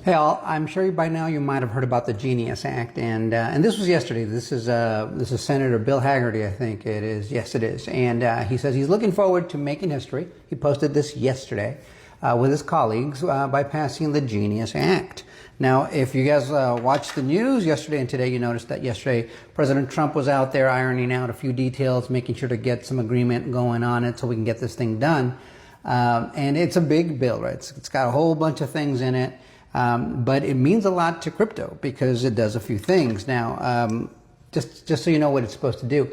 Hey all, I'm sure by now you might have heard about the Genius Act, and this was yesterday. This is Senator Bill Hagerty, I think it is. Yes, it is. And he says he's looking forward to making history. He posted this yesterday with his colleagues by passing the Genius Act. Now, if you guys watched the news yesterday and today, you noticed that yesterday President Trump was out there ironing out a few details, making sure to get some agreement going on it so we can get this thing done. And it's a big bill, right? It's got a whole bunch of things in it. But it means a lot to crypto because it does a few things. Now, just so you know what it's supposed to do,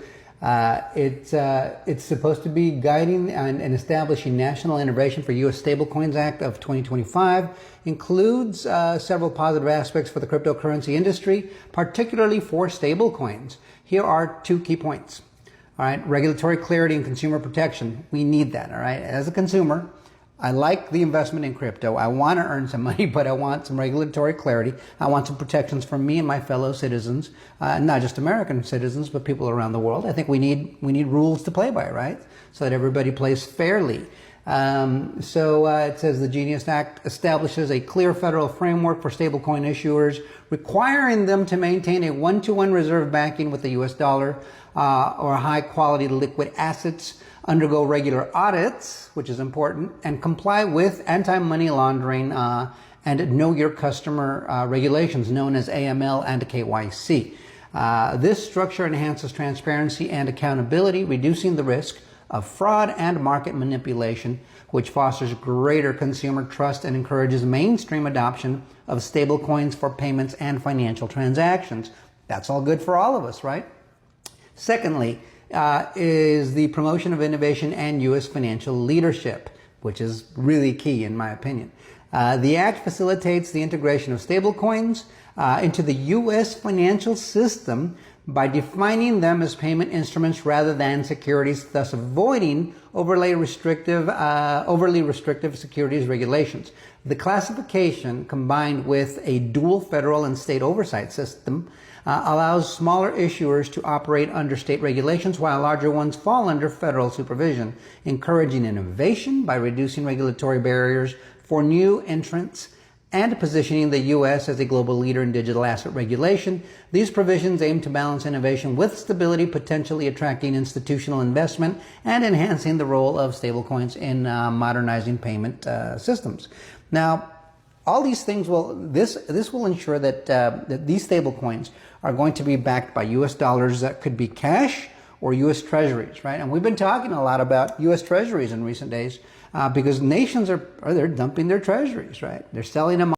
it's supposed to be guiding and establishing national innovation for U.S. Stablecoins Act of 2025, includes several positive aspects for the cryptocurrency industry, particularly for stablecoins. Here are two key points. All right, regulatory clarity and consumer protection. We need that, all right? As a consumer, I like the investment in crypto. I want to earn some money, but I want some regulatory clarity. I want some protections for me and my fellow citizens, not just American citizens, but people around the world. I think we need rules to play by, right? So that everybody plays fairly. It says the Genius Act establishes a clear federal framework for stablecoin issuers, requiring them to maintain a one-to-one reserve backing with the U.S. dollar or high-quality liquid assets, undergo regular audits, which is important, and comply with anti-money laundering and know your customer regulations known as AML and KYC. This structure enhances transparency and accountability, reducing the risk of fraud and market manipulation, which fosters greater consumer trust and encourages mainstream adoption of stablecoins for payments and financial transactions. That's all good for all of us, right? Secondly, is the promotion of innovation and U.S. financial leadership, which is really key in my opinion. The Act facilitates the integration of stablecoins into the U.S. financial system by defining them as payment instruments rather than securities, thus avoiding overly restrictive securities regulations. The classification, combined with a dual federal and state oversight system, allows smaller issuers to operate under state regulations while larger ones fall under federal supervision, encouraging innovation by reducing regulatory barriers for new entrants and positioning the U.S. as a global leader in digital asset regulation. These provisions aim to balance innovation with stability, potentially attracting institutional investment and enhancing the role of stablecoins in modernizing payment systems. Now, all these things this will ensure that these stablecoins are going to be backed by U.S. dollars that could be cash or U.S. treasuries, right? And we've been talking a lot about U.S. treasuries in recent days because nations they're dumping their treasuries, right? They're selling them